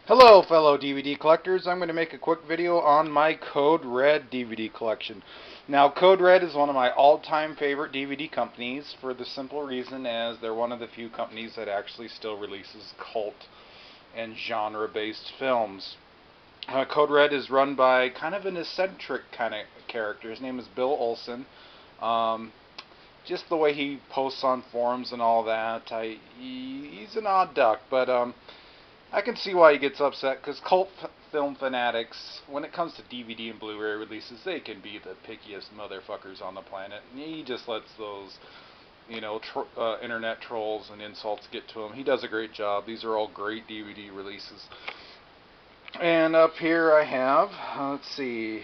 Hello fellow DVD collectors, I'm going to make a quick video on my Code Red DVD collection. Now Code Red is one of my all-time favorite DVD companies for the simple reason as they're one of the few companies that actually still releases cult and genre-based films. Code Red is run by kind of an eccentric kind of character. His name is Bill Olson. Um, just the way he posts on forums and all that, he's an odd duck, but I can see why he gets upset because cult film fanatics, when it comes to DVD and Blu-ray releases, they can be the pickiest motherfuckers on the planet. And he just lets those, internet trolls and insults get to him. He does a great job. These are all great DVD releases. And up here I have, let's see,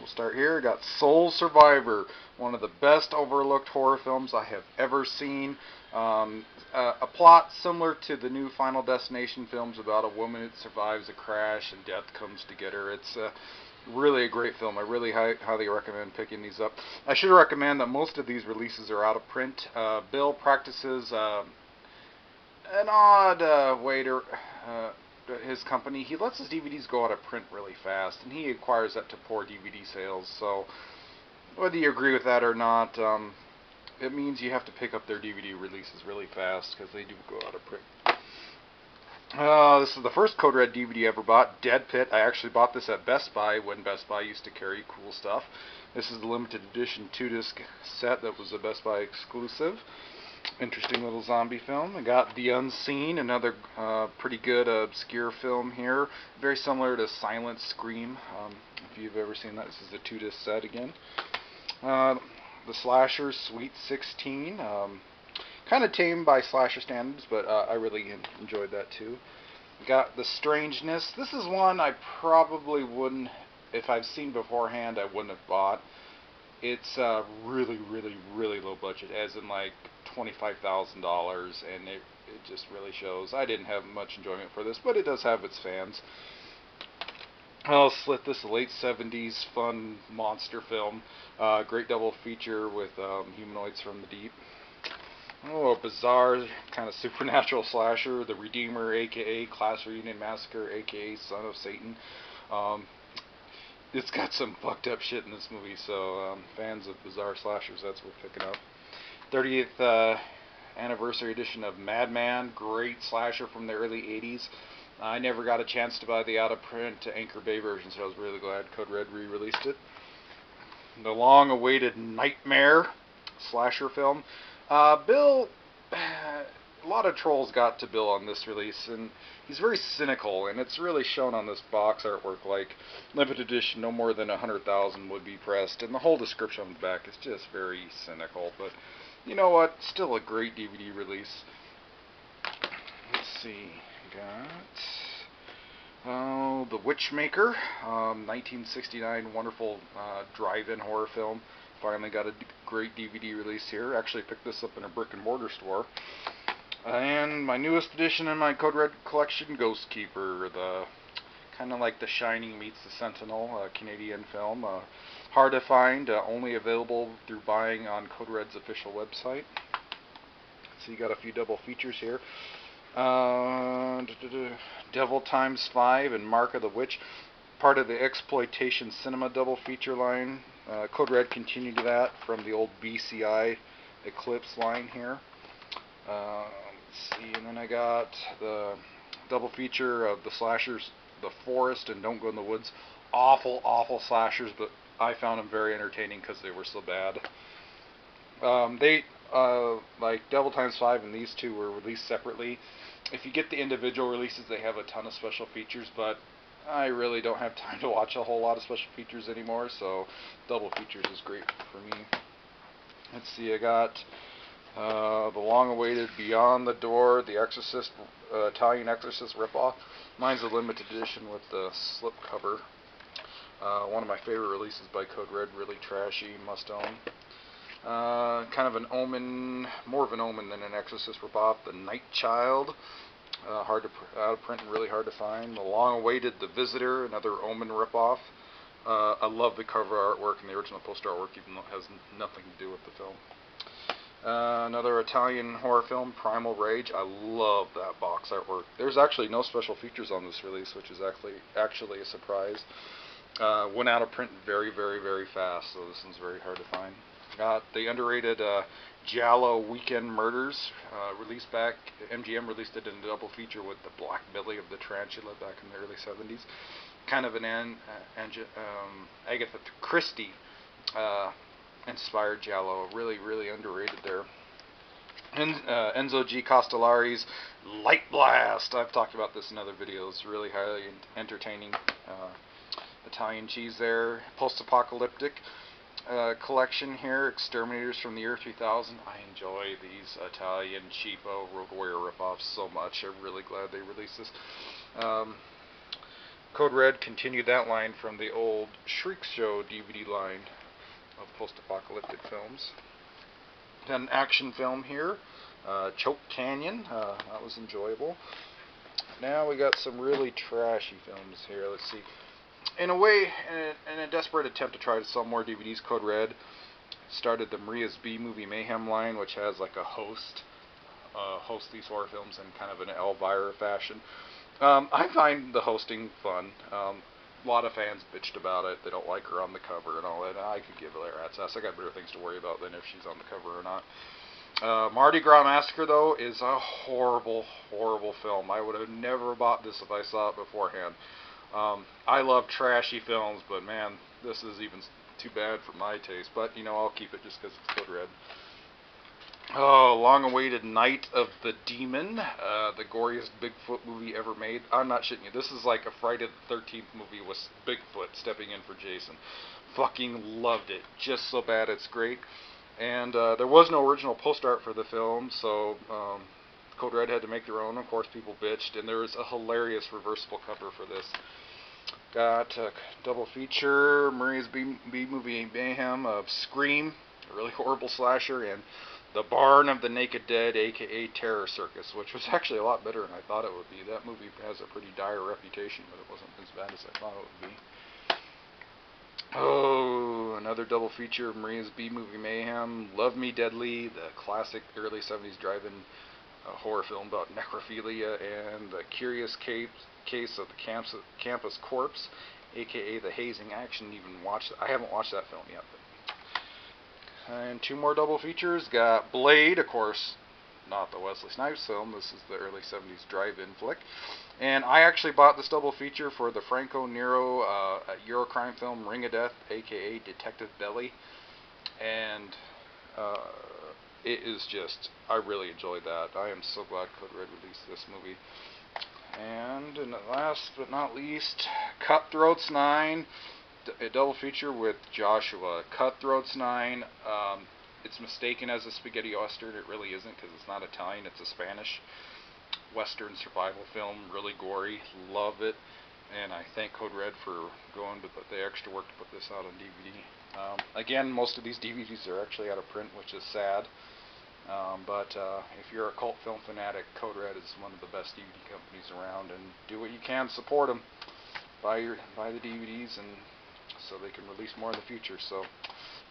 we'll start here. I got Soul Survivor, one of the best overlooked horror films I have ever seen. A plot similar to the new Final Destination films about a woman that survives a crash and death comes to get her. It's really a great film. I really highly recommend picking these up. I should recommend that most of these releases are out of print. Bill practices an odd way to his company. He lets his DVDs go out of print really fast, and he acquires that to poor DVD sales. So whether you agree with that or not, it means you have to pick up their DVD releases really fast because they do go out of print. This is the first Code Red DVD I ever bought, Dead Pit. I actually bought this at Best Buy when Best Buy used to carry cool stuff. This is the limited edition 2-disc set that was a Best Buy exclusive. Interesting little zombie film. I got The Unseen, another pretty good obscure film here. Very similar to Silent Scream. If you've ever seen that, this is a 2-disc set again. The Slasher, Sweet 16. Kind of tame by slasher standards, but I really enjoyed that too. Got The Strangeness. This is one I probably wouldn't, if I've seen beforehand, I wouldn't have bought. It's really, really, really low budget, as in like $25,000, and it just really shows. I didn't have much enjoyment for this, but it does have its fans. I'll Slit, this late 70s fun monster film. Great double feature with Humanoids from the Deep. Oh, a bizarre kind of supernatural slasher, The Redeemer, aka Class Reunion Massacre, aka Son of Satan. It's got some fucked up shit in this movie, so fans of bizarre slashers, that's worth picking up. 30th anniversary edition of Madman, great slasher from the early 80s. I never got a chance to buy the out-of-print Anchor Bay version, so I was really glad Code Red re-released it. The long-awaited Nightmare slasher film. Bill, a lot of trolls got to Bill on this release, and he's very cynical, and it's really shown on this box artwork. Like, limited edition, no more than 100,000 would be pressed, and the whole description on the back is just very cynical. But you know what? Still a great DVD release. Let's see, got The Witchmaker, 1969 wonderful drive-in horror film. Finally got a great DVD release here. Actually picked this up in a brick and mortar store. And my newest addition in my Code Red collection, Ghost Keeper, the kind of like The Shining meets The Sentinel, a Canadian film. Hard to find, only available through buying on Code Red's official website. So you got a few double features here. Devil Times 5 and Mark of the Witch, part of the Exploitation Cinema double feature line. Code Red continued that from the old BCI Eclipse line here. Let's see, and then I got the double feature of the slashers, The Forest and Don't Go in the Woods. Awful, awful slashers, but I found them very entertaining because they were so bad. Like Devil Times 5 and these two were released separately. If you get the individual releases, they have a ton of special features, but I really don't have time to watch a whole lot of special features anymore, so double features is great for me. Let's see, I got the long-awaited Beyond the Door, the Exorcist, Italian Exorcist ripoff. Mine's a limited edition with the slipcover. One of my favorite releases by Code Red, really trashy, must own. Kind of an Omen, more of an Omen than an Exorcist ripoff, The Night Child. Hard to out of print and really hard to find. The long-awaited The Visitor, another Omen ripoff. I love the cover artwork and the original poster artwork, even though it has nothing to do with the film. Another Italian horror film, Primal Rage. I love that box artwork. There's actually no special features on this release, which is actually a surprise. Went out of print very, very, very fast, so this one's very hard to find. Got the underrated Giallo Weekend Murders, released back. MGM released it in a double feature with the Black Belly of the Tarantula back in the early 70s. Kind of an Agatha Christie inspired Giallo. Really, really underrated there. Enzo G. Castellari's Light Blast. I've talked about this in other videos. Really highly entertaining Italian cheese there. Post-apocalyptic collection here. Exterminators from the Year 3000. I enjoy these Italian cheapo Road Warrior ripoffs so much. I'm really glad they released this. Code Red continued that line from the old Shriek Show DVD line of post-apocalyptic films. An action film here, Choke Canyon. That was enjoyable. Now we got some really trashy films here. Let's see. In a way, in a desperate attempt to try to sell more DVDs, Code Red started the Maria's B-Movie Mayhem line, which has like a host these horror films in kind of an Elvira fashion. I find the hosting fun. A lot of fans bitched about it. They don't like her on the cover and all that. I could give her a rat's ass. I got better things to worry about than if she's on the cover or not. Mardi Gras Massacre, though, is a horrible, horrible film. I would have never bought this if I saw it beforehand. I love trashy films, but man, this is even too bad for my taste. But, you know, I'll keep it just because it's Code Red. Oh, long-awaited Night of the Demon, the goriest Bigfoot movie ever made. I'm not shitting you. This is like a Friday the 13th movie with Bigfoot stepping in for Jason. Fucking loved it. Just so bad it's great. And there was no original poster art for the film, so Code Red had to make their own. Of course, people bitched, and there was a hilarious reversible cover for this. Got a double feature, Maria's B-Movie Mayhem of Scream, a really horrible slasher, and The Barn of the Naked Dead, aka Terror Circus, which was actually a lot better than I thought it would be. That movie has a pretty dire reputation, but it wasn't as bad as I thought it would be. Oh, another double feature of Maria's B-Movie Mayhem, Love Me Deadly, the classic early 70s drive-in horror film about necrophilia, and The Curious Case of the Campus Corpse, aka The Hazing. I haven't watched that film yet. And two more double features. Got Blade, of course, not the Wesley Snipes film. This is the early 70s drive-in flick. And I actually bought this double feature for the Franco Nero Eurocrime film Ring of Death, aka Detective Belly. And it is just, I really enjoyed that. I am so glad Code Red released this movie. And last but not least, Cutthroats 9. A double feature with Joshua. Cutthroats 9, it's mistaken as a spaghetti western. It really isn't, because it's not Italian, it's a Spanish western survival film. Really gory, love it, and I thank Code Red for going to put the extra work to put this out on DVD. Again, most of these DVDs are actually out of print, which is sad, but if you're a cult film fanatic, Code Red is one of the best DVD companies around, and do what you can, support them. Buy the DVDs, and so they can release more in the future. So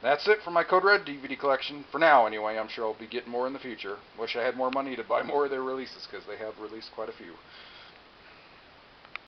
that's it for my Code Red DVD collection, for now anyway. I'm sure I'll be getting more in the future. Wish I had more money to buy more of their releases, because they have released quite a few.